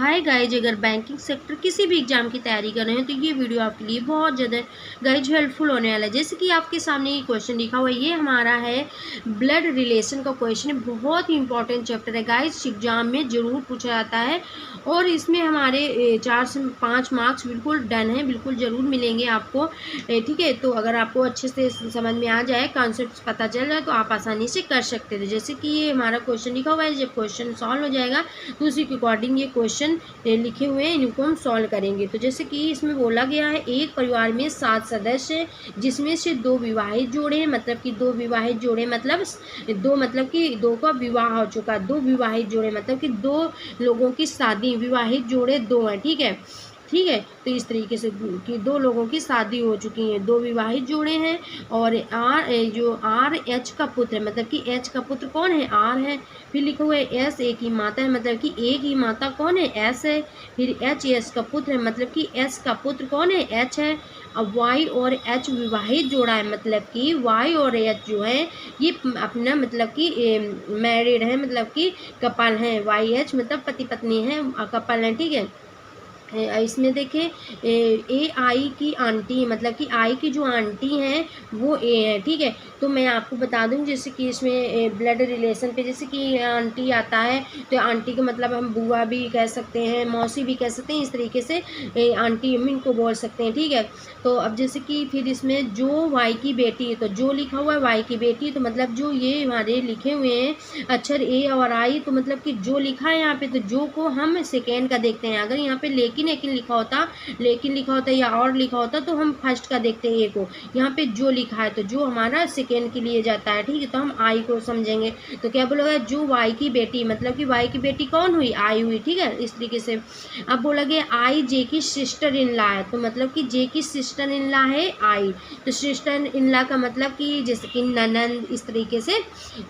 रखा है। गाइज अगर बैंकिंग सेक्टर किसी भी एग्जाम की तैयारी कर रहे हैं तो ये वीडियो आपके लिए बहुत ज़्यादा गाइज हेल्पफुल होने वाला है। जैसे कि आपके सामने ये क्वेश्चन लिखा हुआ है, ये हमारा है ब्लड रिलेशन का क्वेश्चन है। बहुत ही इंपॉर्टेंट चैप्टर है गाइज, एग्जाम में जरूर पूछा जाता है और इसमें हमारे 4 से 5 मार्क्स बिल्कुल डन है, बिल्कुल ज़रूर मिलेंगे आपको। ठीक है, तो अगर आपको अच्छे से समझ में आ जाए, कॉन्सेप्ट पता चल जाए तो आप आसानी से कर सकते थे। जैसे कि ये हमारा क्वेश्चन लिखा हुआ है, जब क्वेश्चन सॉल्व हो जाएगा तो उसी के अकॉर्डिंग ये क्वेश्चन लिखे हुए हैं, इनको हम सॉल्व करेंगे। तो जैसे कि इसमें बोला गया है, एक परिवार में 7 सदस्य जिसमें से 2 विवाहित जोड़े हैं, मतलब कि 2 विवाहित जोड़े मतलब 2 मतलब कि 2 का विवाह हो चुका है। 2 विवाहित जोड़े मतलब कि 2 लोगों की शादी, विवाहित जोड़े 2 हैं। ठीक है, ठीक है, तो इस तरीके से कि 2 लोगों की शादी हो चुकी है, 2 विवाहित जोड़े हैं और जो आर एच का पुत्र है, मतलब कि एच का पुत्र कौन है, आर है। फिर लिखा हुआ है एस एक ही माता है, मतलब कि एक ही माता कौन है, एस है। फिर एच एस का पुत्र है, मतलब कि एस का पुत्र कौन है, एच है। अब वाई और एच विवाहित जोड़ा है, मतलब कि वाई और एच जो है ये अपना मतलब कि मैरिड है, मतलब कि कपल है। वाई एच मतलब पति पत्नी है, कपल है। ठीक है, इसमें देखें ए आई की आंटी, मतलब कि आई की जो आंटी हैं वो ए है। ठीक है, तो मैं आपको बता दूं जैसे कि इसमें ब्लड रिलेशन पे जैसे कि आंटी आता है तो आंटी का मतलब हम बुआ भी कह सकते हैं, मौसी भी कह सकते हैं, इस तरीके से आंटी अम्मी को बोल सकते हैं। ठीक है, तो अब जैसे कि फिर इसमें जो वाई की बेटी है, तो जो लिखा हुआ है वाई की बेटी, तो मतलब जो ये हमारे लिखे हुए हैं अक्षर ए और आई, तो मतलब कि जो लिखा है यहाँ पे, तो जो को हम सेकेंड का देखते हैं। अगर यहाँ पे लेकिन लिखा होता या और लिखा होता तो हम फर्स्ट का देखते हैं ए को। यहाँ पे जो लिखा है तो जो हमारा सेकेंड के लिए जाता है। ठीक है, तो हम आई को समझेंगे। तो क्या बोला जो वाई की बेटी, मतलब कि वाई की बेटी कौन हुई, आई हुई। ठीक है, इस तरीके से। अब बोला गया आई जे की सिस्टर इन लॉ है, तो मतलब कि जे की सिस्टर इन लॉ है आई, तो सिस्टर इन लॉ का मतलब कि जैसे कि ननंद, इस तरीके से।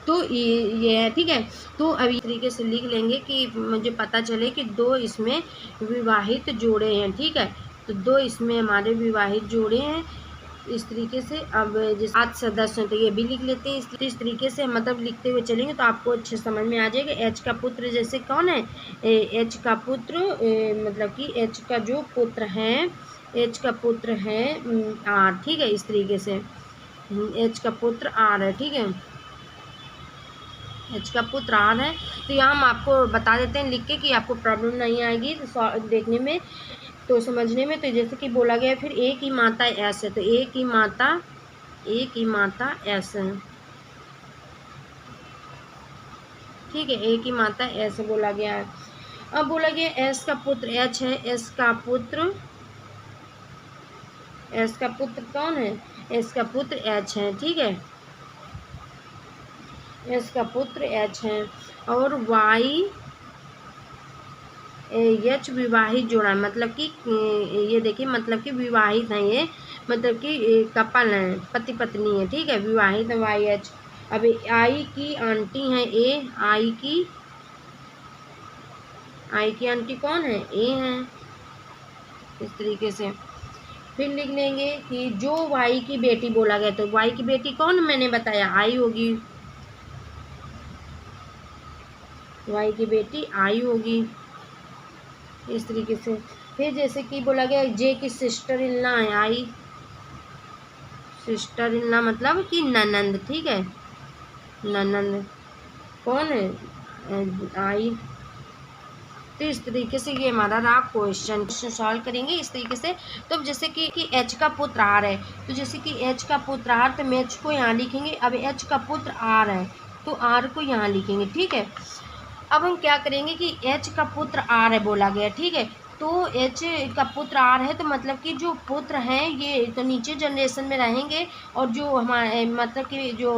तो ये है। ठीक है, तो अब इस तरीके से लिख लेंगे कि मुझे पता चले कि 2 इसमें विवाहित जोड़े हैं। ठीक है, तो 2 इसमें हमारे विवाहित जोड़े हैं, इस तरीके से। अब जिस 8 सदस्य हैं तो ये भी लिख लेते हैं। इस तरीके से मतलब लिखते हुए चलेंगे तो आपको अच्छे समझ में आ जाएगा। एच का पुत्र जैसे कौन है, एच का पुत्र मतलब कि एच का जो पुत्र है, एच का पुत्र है आर। ठीक है, इस तरीके से एच का पुत्र आर है। ठीक है, एच का पुत्र आर है। तो यहाँ हम आपको बता देते हैं लिख के कि आपको प्रॉब्लम नहीं आएगी तो देखने में, तो समझने में। तो जैसे कि बोला गया फिर एक ही माता एस है, तो एक ही माता एस है। ठीक है, एक ही माता एस बोला गया है। अब बोला गया एस का पुत्र एच है, एस का पुत्र कौन है, एस का पुत्र एच है। ठीक है, एस का पुत्र एच है और वाई एच विवाहित जोड़ा, मतलब कि ये देखिए मतलब कि विवाहित है ये, मतलब कि कपल है, पति पत्नी है। ठीक है, विवाहित है वाई एच। अब आई की आंटी है ए, आई की आंटी कौन है, ए है, इस तरीके से। फिर लिख लेंगे कि जो वाई की बेटी बोला गया, तो वाई की बेटी कौन मैंने बताया, आई होगी, वाई की बेटी आई होगी, इस तरीके से। फिर जैसे कि बोला गया जे की सिस्टर इन लॉ है आई, सिस्टर इन लॉ मतलब कि ननंद। ठीक है, ननंद कौन है, आई। तो इस तरीके से ये हमारा रहा क्वेश्चन सॉल्व करेंगे इस तरीके से। तो जैसे कि एच का पुत्र आर है, तो जैसे कि एच का पुत्र आर, तो हम एच को यहाँ लिखेंगे। अब एच का पुत्र आर है तो आर को यहाँ लिखेंगे। ठीक है, अब हम क्या करेंगे कि एच का पुत्र आर है बोला गया। ठीक है, तो एच का पुत्र आर है तो मतलब कि जो पुत्र हैं ये तो नीचे जनरेशन में रहेंगे और जो हमारे मतलब कि जो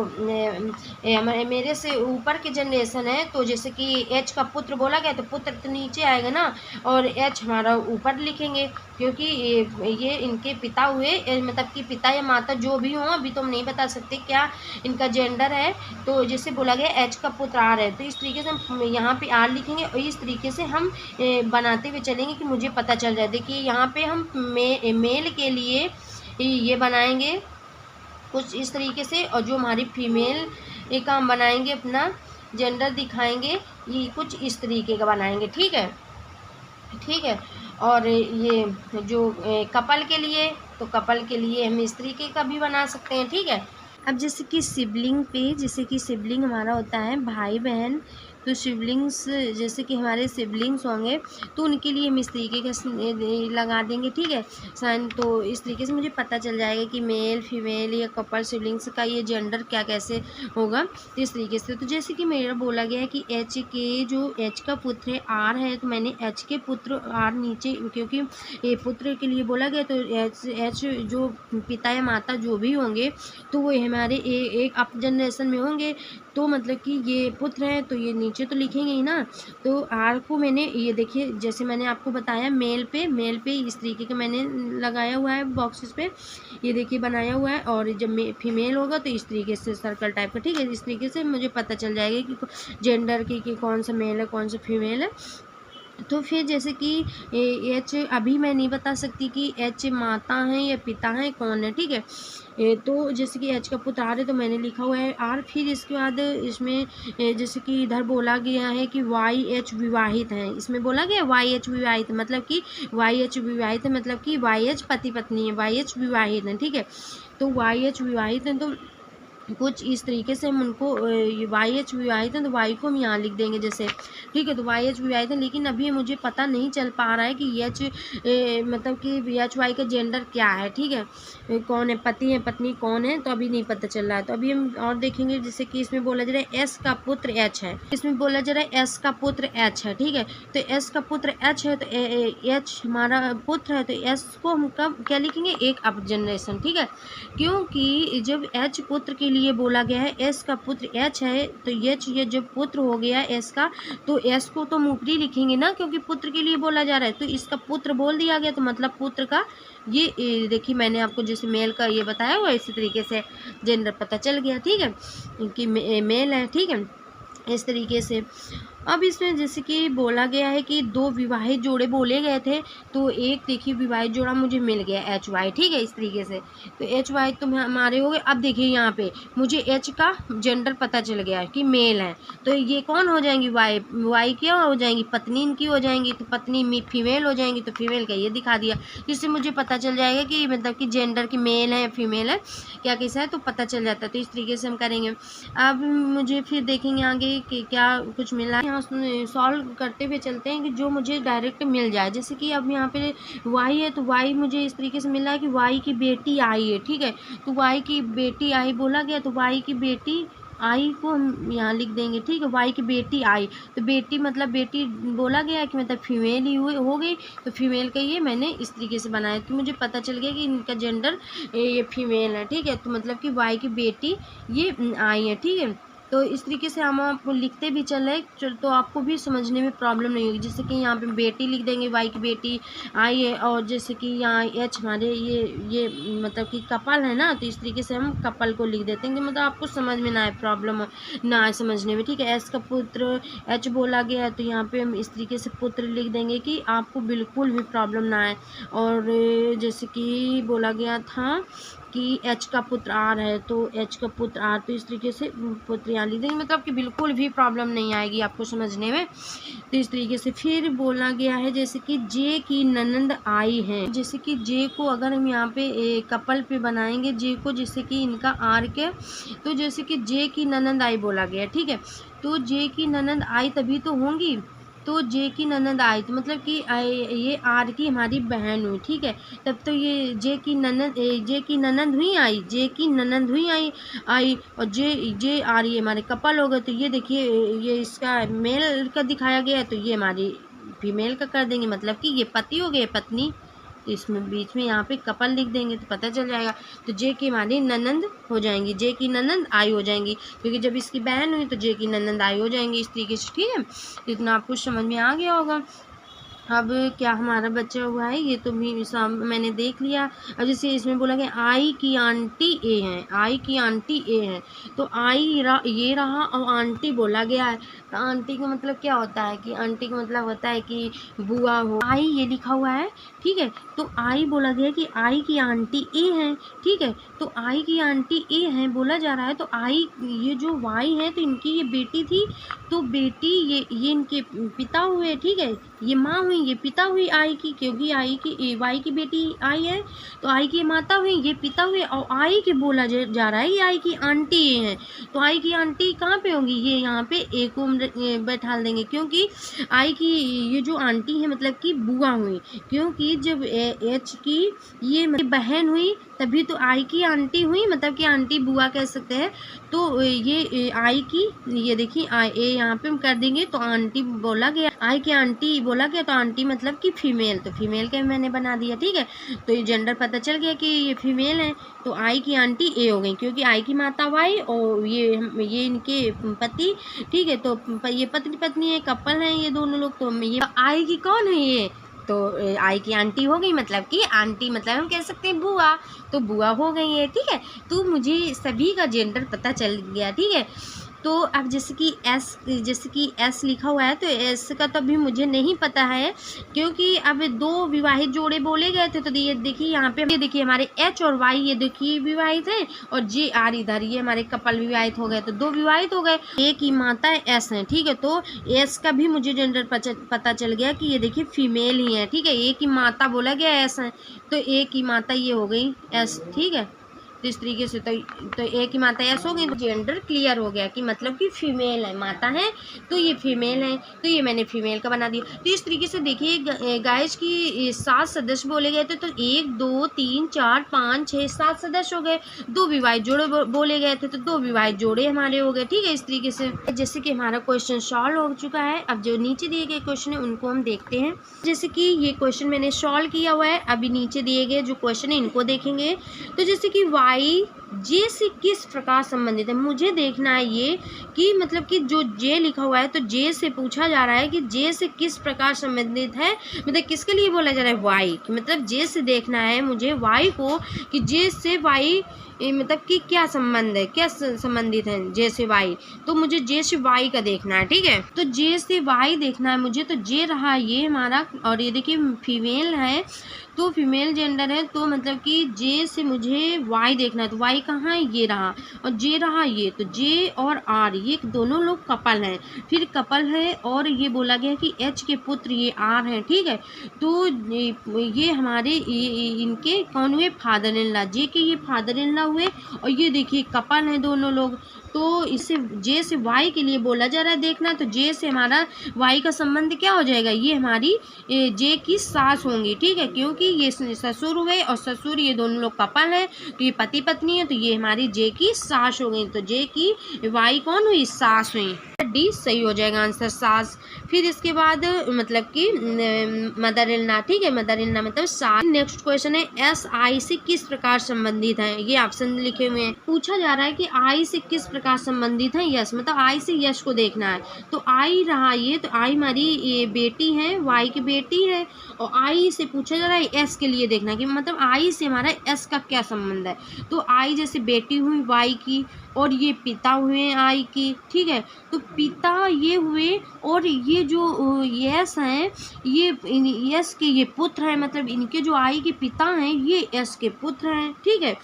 हमारे मेरे से ऊपर के जनरेशन है, तो जैसे कि एच का पुत्र बोला गया तो पुत्र तो नीचे आएगा ना, और एच हमारा ऊपर लिखेंगे क्योंकि ये इनके पिता हुए, मतलब कि पिता या माता जो भी हों, अभी तो हम नहीं बता सकते क्या इनका जेंडर है। तो जैसे बोला गया एच का पुत्र आर है, तो इस तरीके से हम यहाँ पे आर लिखेंगे और इस तरीके से हम बनाते हुए चलेंगे कि मुझे पता चल जाए। देखिए यहाँ पे हम मेल के लिए ये बनाएंगे कुछ इस तरीके से, और जो हमारी फीमेल का हम बनाएंगे अपना जेंडर दिखाएंगे, ये कुछ इस तरीके का बनाएंगे। ठीक है, ठीक है। और ये जो कपल के लिए, तो कपल के लिए हम इस तरीके का भी बना सकते हैं। ठीक है। अब जैसे कि सिबलिंग पे, जैसे कि सिबलिंग हमारा होता है भाई बहन, तो सिबलिंग्स जैसे कि हमारे सिबलिंग्स होंगे तो उनके लिए हम इस तरीके का लगा देंगे। ठीक है साइन। तो इस तरीके से मुझे पता चल जाएगा कि मेल फीमेल या कपल सिबलिंग्स का ये जेंडर क्या कैसे होगा। तो इस तरीके से, तो जैसे कि मेरा बोला गया है कि एच के जो एच का पुत्र है आर है, तो मैंने एच के पुत्र आर नीचे, क्योंकि ये पुत्र के लिए बोला गया, तो एच जो पिता या माता जो भी होंगे तो वो हमारे एक अप जनरेशन में होंगे। तो मतलब कि ये पुत्र है तो ये नीचे तो लिखेंगे ही ना। तो आर को मैंने ये देखिए, जैसे मैंने आपको बताया मेल पे इस तरीके के मैंने लगाया हुआ है बॉक्सेस पे, ये देखिए बनाया हुआ है। और जब फीमेल होगा तो इस तरीके से सर्कल टाइप का। ठीक है। इस तरीके से मुझे पता चल जाएगा कि जेंडर की कि कौन सा मेल है कौन सा फीमेल है। तो फिर जैसे कि एच अभी मैं नहीं बता सकती कि एच माता है या पिता है कौन है। ठीक है। तो जैसे कि एच का पुत्र आर है तो मैंने लिखा हुआ है आर। फिर इसके बाद इसमें जैसे कि इधर बोला गया है कि वाई एच विवाहित है, इसमें बोला गया वाई एच विवाहित, मतलब कि वाई एच विवाहित है, मतलब कि वाई एच पति पत्नी है, वाई एच विवाहित है। ठीक है। तो वाई एच विवाहित है, तो कुछ इस तरीके से हम उनको वाई एच विवाहित है तो वाई को हम यहाँ लिख देंगे जैसे। ठीक है। तो वाई एच विवाहित है, लेकिन अभी मुझे पता नहीं चल पा रहा है कि एच मतलब कि एच वाई का जेंडर क्या है। ठीक है। कौन है, पति है पत्नी कौन है, तो अभी नहीं पता चल रहा है। तो अभी हम और देखेंगे, जैसे कि इसमें बोला जा रहा है एस का पुत्र एच है, इसमें बोला जा रहा है एस का पुत्र एच है। ठीक है। तो एस का पुत्र एच है, तो एच हमारा पुत्र है, तो एस को हम कब क्या लिखेंगे, एक अप जनरेशन। ठीक है। क्योंकि जब एच पुत्र के लिए बोला गया है, एस का पुत्र एच है, तो एच ये जब पुत्र हो गया एस का, तो एस को तो ऊपरी लिखेंगे ना, क्योंकि पुत्र के लिए बोला जा रहा है। तो इसका पुत्र बोल दिया गया, तो मतलब पुत्र का ये देखिए मैंने आपको जैसे मेल का ये बताया हुआ, इसी तरीके से जेंडर पता चल गया। ठीक है। कि मेल है। ठीक है। इस तरीके से अब इसमें जैसे कि बोला गया है कि दो विवाहित जोड़े बोले गए थे, तो एक देखिए विवाहित जोड़ा मुझे मिल गया एच वाई। ठीक है। इस तरीके से तो एच वाई तो हमारे हो गए। अब देखिए यहाँ पे मुझे एच का जेंडर पता चल गया है कि मेल है, तो ये कौन हो जाएंगी, वाई, वाई क्या हो जाएंगी, पत्नी इनकी हो जाएंगी, तो पत्नी फीमेल हो जाएंगी, तो फीमेल का ये दिखा दिया। जिससे मुझे पता चल जाएगा कि मतलब कि जेंडर की मेल है या फीमेल है, क्या कैसा है, तो पता चल जाता है। तो इस तरीके से हम करेंगे। अब मुझे फिर देखेंगे आगे कि क्या कुछ मिला है, यहाँ सॉल्व करते हुए चलते हैं कि जो मुझे डायरेक्ट मिल जाए। जैसे कि अब यहाँ पे वाई है, तो वाई मुझे इस तरीके से मिला है कि वाई की बेटी आई है। ठीक है। तो वाई की बेटी आई बोला गया, तो वाई की बेटी आई को हम यहाँ लिख देंगे। ठीक है। वाई की बेटी आई, तो बेटी मतलब बेटी बोला गया कि मतलब फीमेल ही हो गई, तो फीमेल का ये मैंने इस तरीके से बनाया, तो मुझे पता चल गया कि इनका जेंडर ये फीमेल है। ठीक है। तो मतलब कि वाई की बेटी ये आई है। ठीक है। तो इस तरीके से हम आपको लिखते भी चले तो आपको भी समझने में प्रॉब्लम नहीं होगी। जैसे कि यहाँ पे बेटी लिख देंगे, वाई की बेटी आई है, और जैसे कि यहाँ एच हमारे ये मतलब कि कपल है ना, तो इस तरीके से हम कपल को लिख देते हैं कि मतलब आपको समझ में ना आए, प्रॉब्लम ना आए समझने में। ठीक है। एस का पुत्र एच बोला गया है, तो यहाँ पे हम इस तरीके से पुत्र लिख देंगे कि आपको बिल्कुल भी प्रॉब्लम ना आए। और जैसे कि बोला गया था कि एच का पुत्र आर है, तो एच का पुत्र आर, तो इस तरीके से पुत्र यहाँ लिख देंगे, मतलब कि बिल्कुल भी प्रॉब्लम नहीं आएगी आपको समझने में। तो इस तरीके से फिर बोला गया है जैसे कि जे की ननंद आई है, जैसे कि जे को अगर हम यहाँ पे कपल पे बनाएंगे जे को, जैसे कि इनका आर के, तो जैसे कि जे की ननंद आई बोला गया। ठीक है। तो जे की ननंद आई तभी तो होंगी, तो जे की ननंद आई, तो मतलब कि ये आर की हमारी बहन हुई। ठीक है। तब तो ये जे की ननंद हुई आई, जे की ननंद हुई आई, और जे आर ये हमारे कपल हो गए। तो ये देखिए ये इसका मेल का दिखाया गया है, तो ये हमारी फीमेल का कर देंगे, मतलब कि ये पति हो गए पत्नी, तो इसमें बीच में यहाँ पे कपल लिख देंगे तो पता चल जाएगा। तो जे की हमारी ननंद हो जाएंगी, जे की ननंद आई हो जाएंगी, क्योंकि जब इसकी बहन हुई तो जे की ननंद आई हो जाएंगी इस तरीके से। ठीक है। इतना आपको समझ में आ गया होगा। अब क्या हमारा बचा हुआ है, ये तो भी मैंने देख लिया। अब जैसे इसमें बोला गया आई की आंटी ए है, आई की आंटी ए है, तो आई ये रहा और आंटी बोला गया है, तो आंटी का मतलब क्या होता है कि आंटी का मतलब होता है कि बुआ हो, आई ये लिखा हुआ है। ठीक है। तो आई बोला गया कि आई की आंटी ए है। ठीक है। तो आई की आंटी ए है बोला जा रहा है, तो आई ये जो वाई है तो इनकी ये बेटी थी, तो बेटी ये इनके पिता हुए। ठीक है। ये माँ हुई, ये पिता हुई आई की, क्योंकि आई की वाई की बेटी आई है तो आई की माता हुई, ये पिता हुए। और आई के बोला जा रहा है ये आई की आंटी है, तो आई की आंटी कहाँ पे होंगी, ये यहाँ पे ए को बैठा देंगे, क्योंकि आई की ये जो आंटी है मतलब कि बुआ हुई, क्योंकि जब एच की ये मतलब बहन हुई तभी तो आई की आंटी हुई, मतलब कि आंटी बुआ कह सकते हैं। तो ये आई की, ये देखिए ए यहाँ पे हम कर देंगे तो आंटी बोला गया, आई की आंटी बोला गया तो आंटी मतलब कि फीमेल, तो फीमेल के मैंने बना दिया। ठीक है, तो ये जेंडर पता चल गया कि ये फीमेल है, तो आई की आंटी ए हो गई, क्योंकि आई की माता वाई और ये इनके पति। ठीक है, तो ये पति पत्नी है, कपल है ये दोनों लोग। तो ये आई की कौन है, ये तो आई की आंटी हो गई, मतलब कि आंटी मतलब हम कह सकते हैं बुआ, तो बुआ हो गई है। ठीक है, तो मुझे सभी का जेंडर पता चल गया। ठीक है, तो अब जैसे कि एस लिखा हुआ है तो एस का तो अभी मुझे नहीं पता है, क्योंकि अब दो विवाहित जोड़े बोले गए थे। तो ये देखिए यहाँ पे, ये देखिए हमारे एच और वाई ये देखिए विवाहित है, और जे आर इधर ये हमारे कपल विवाहित हो गए, तो दो विवाहित हो गए। ए की माता एस है। ठीक है, तो एस का भी मुझे जेंडर पता चल गया कि ये देखिए फीमेल ही है। ठीक है, ए की माता बोला गया एस है, तो ए की माता ये हो गई एस। ठीक है, तो इस तरीके से तो ए की माता एस हो गई, तो जेंडर क्लियर हो गया कि मतलब कि फीमेल है, माता है तो ये फीमेल है, तो ये मैंने फीमेल का बना दिया। तो इस तरीके से देखिए गाइस की 7 सदस्य बोले गए थे, तो 1 2 3 4 5 6 7 सदस्य हो गए। 2 विवाहित जोड़े बोले गए थे, तो 2 विवाहित जोड़े हमारे हो गए। ठीक है, इस तरीके से जैसे कि हमारा क्वेश्चन सॉल्व हो चुका है। अब जो नीचे दिए गए क्वेश्चन है उनको हम देखते हैं। जैसे कि ये क्वेश्चन मैंने सॉल्व किया हुआ है, अभी नीचे दिए गए जो क्वेश्चन है इनको देखेंगे। तो जैसे कि वाई जे से किस प्रकार संबंधित है, मुझे देखना है ये कि मतलब कि जो जे लिखा हुआ है तो जे से पूछा जा रहा है कि जे से किस प्रकार संबंधित है, मतलब किसके लिए बोला जा रहा है, वाई, मतलब जे से देखना है मुझे वाई को कि जे से वाई मतलब कि क्या संबंध है, क्या संबंधित है जे से वाई, तो मुझे जे से वाई का देखना है। ठीक है, तो जे से वाई देखना है मुझे, तो जे रहा ये हमारा, और ये देखिए फीमेल है तो फीमेल जेंडर है, तो मतलब कि जे से मुझे वाई देखना है, तो वाई कहाँ है, ये रहा, और जे रहा ये, तो जे और आर ये दोनों लोग कपल हैं। फिर कपल है और ये बोला गया कि एच के पुत्र ये आर हैं। ठीक है, तो ये हमारे इनके कौन हुए, फादर इन लॉ, जे के ये फादर इन लॉ हुए, और ये देखिए कपल हैं दोनों लोग। तो इसे जे से वाई के लिए बोला जा रहा है देखना, तो जे से हमारा वाई का संबंध क्या हो जाएगा, ये हमारी जे की सास होंगी। ठीक है, क्योंकि ये ससुर हुए और ससुर ये दोनों लोग कपल है, तो ये पति पत्नी है, तो ये हमारी जे की सास हो गई, तो जे की वाई कौन हुई, सास हुई। डी सही हो जाएगा आंसर, सास। फिर इसके बाद मतलब कि मदर इन लॉ। ठीक है, मदर इन लॉ मतलब सास। नेक्स्ट क्वेश्चन है एस आई से किस प्रकार संबंधित है, ये ऑप्शन लिखे हुए हैं। पूछा जा रहा है कि आई से किस प्रकार संबंधित है, यस, मतलब आई से यश को देखना है, तो आई रहा ये, तो आई हमारी ये बेटी है, वाई की बेटी है, और आई से पूछा जा रहा है एस के लिए देखना कि मतलब आई से हमारा एस का क्या संबंध है, तो आई जैसे बेटी हुई वाई की, और ये पिता हुए आई की। ठीक है, तो पिता ये हुए, और ये जो यस हैं ये यस के ये पुत्र हैं, मतलब इनके जो आई के पिता हैं ये यस के पुत्र हैं। ठीक है,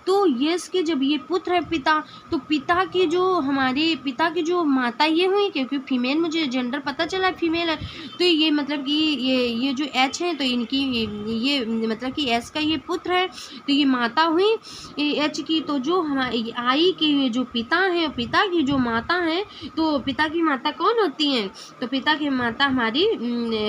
तो यस के जब ये पुत्र है पिता, तो पिता के जो हमारे पिता की जो माता ये हुई, क्योंकि फीमेल मुझे जेंडर पता चला फीमेल है, तो ये मतलब कि ये जो एच है तो इनकी ये मतलब कि एस का ये पुत्र है, तो ये माता हुई एच की। तो जो हमारी आई के जो पिता है, पिता की जो माता है, तो पिता की माता कौन होती हैं, तो पिता की माता हमारी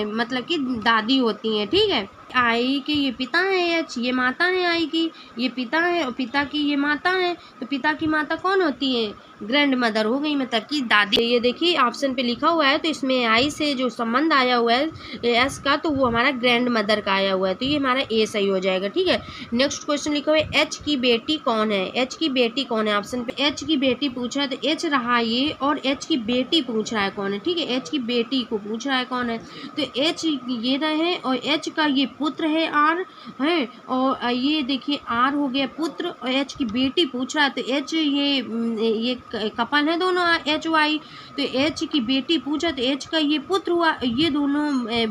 मतलब कि दादी होती हैं। ठीक है, आई के ये पिता है एच, ये माता है आई की, ये पिता है और पिता की ये माता है, तो पिता की माता कौन होती है, ग्रैंड मदर हो गई, मतलब कि दादी। ये देखिए ऑप्शन पे लिखा हुआ है, तो इसमें आई से जो संबंध आया हुआ है एस का, तो वो हमारा ग्रैंड मदर का आया हुआ है, तो ये हमारा ए सही हो जाएगा। ठीक है, नेक्स्ट क्वेश्चन लिखा हुआ है एच की बेटी कौन है, एच की बेटी कौन है, ऑप्शन पे एच की बेटी पूछ रहा है, तो एच रहा ये, और एच की बेटी पूछ रहा है कौन है। ठीक है, एच की बेटी को पूछ रहा है कौन है, तो एच ये रहे और एच का ये पुत्र है आर है, और ये देखिए आर हो गया पुत्र, और एच की बेटी पूछ रहा है, तो एच ये कपल है दोनों एच वाई, तो एच की बेटी पूछा तो एच का ये पुत्र हुआ, ये दोनों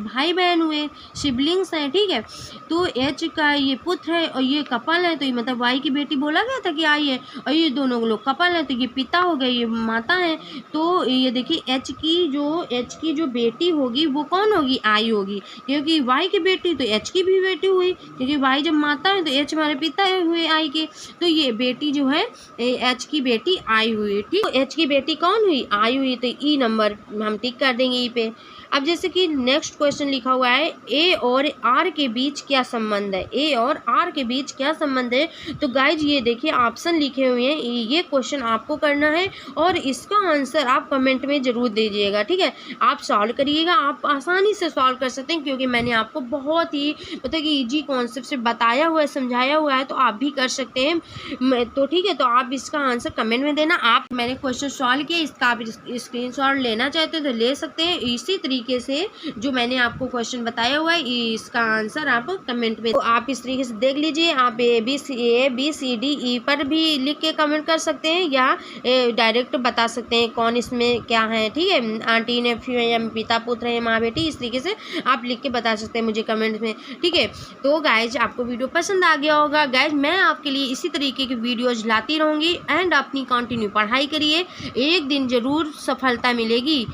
भाई बहन हुए, सिबलिंग्स हैं, ठीक है। तो एच का ये पुत्र है और ये कपल है, तो ये मतलब वाई की बेटी बोला गया था कि आई है, और ये दोनों लोग कपल हैं, तो ये पिता हो गए, ये माता है। तो ये देखिए एच की जो बेटी होगी वो कौन होगी, आई होगी, क्योंकि वाई की बेटी तो एच की भी बेटी हुई, क्योंकि वाई जब माता है तो एच हमारे पिता हुए आई के, तो ये बेटी जो है एच की बेटी आई हुई, ठीक। तो एच की बेटी कौन हुई, आई हुई, तो ई नंबर हम टिक कर देंगे ई पे। अब जैसे कि नेक्स्ट क्वेश्चन लिखा हुआ है ए और आर के बीच क्या संबंध है, ए और आर के बीच क्या संबंध है। तो गाइज ये देखिए ऑप्शन लिखे हुए हैं, ये क्वेश्चन आपको करना है और इसका आंसर आप कमेंट में ज़रूर दीजिएगा, ठीक है। आप सॉल्व करिएगा, आप आसानी से सॉल्व कर सकते हैं, क्योंकि मैंने आपको बहुत ही मतलब कि ईजी कॉन्सेप्ट से बताया हुआ है, समझाया हुआ है, तो आप भी कर सकते हैं। तो ठीक है, तो आप इसका आंसर कमेंट में देना। आप मैंने क्वेश्चन सॉल्व किया, इसका आप स्क्रीनशॉट लेना चाहते हैं तो ले सकते हैं। इसी तरीके से जो मैंने आपको क्वेश्चन बताया हुआ है इसका आंसर आप कमेंट में, तो आप इस तरीके से देख लीजिए। आप A B C D E पर भी लिख के कमेंट कर सकते हैं, या डायरेक्ट बता सकते हैं कौन इसमें क्या है, ठीक है। आंटी नेफ्यू है या पिता पुत्र है, माँ बेटी, इस तरीके से आप लिख के बता सकते हैं मुझे कमेंट में, ठीक है। तो गाइज आपको वीडियो पसंद आ गया होगा। गाइज मैं आपके लिए इसी तरीके की वीडियोज लाती रहूँगी, एंड अपनी कंटिन्यू पढ़ाई करिए, एक दिन ज़रूर सफलता मिलेगी,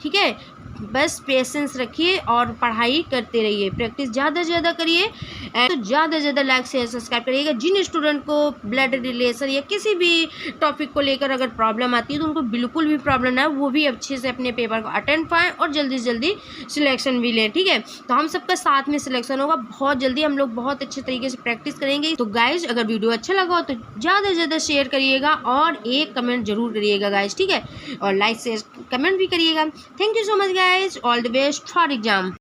ठीक है। बस पेशेंस रखिए और पढ़ाई करते रहिए, प्रैक्टिस ज़्यादा से ज़्यादा करिए, तो ज़्यादा से ज़्यादा लाइक शेयर सब्सक्राइब करिएगा। जिन स्टूडेंट को ब्लड रिलेशन या किसी भी टॉपिक को लेकर अगर प्रॉब्लम आती है तो उनको बिल्कुल भी प्रॉब्लम ना है, वो भी अच्छे से अपने पेपर को अटेंड पाएँ और जल्दी से जल्दी सिलेक्शन भी लें, ठीक है। तो हम सबका साथ में सिलेक्शन होगा बहुत जल्दी, हम लोग बहुत अच्छे तरीके से प्रैक्टिस करेंगे। तो गाइज अगर वीडियो अच्छा लगा हो तो ज़्यादा से ज़्यादा शेयर करिएगा और एक कमेंट जरूर करिएगा गाइज, ठीक है, और लाइक शेयर कमेंट भी करिएगा। Thank you so much guys, all the best for exam.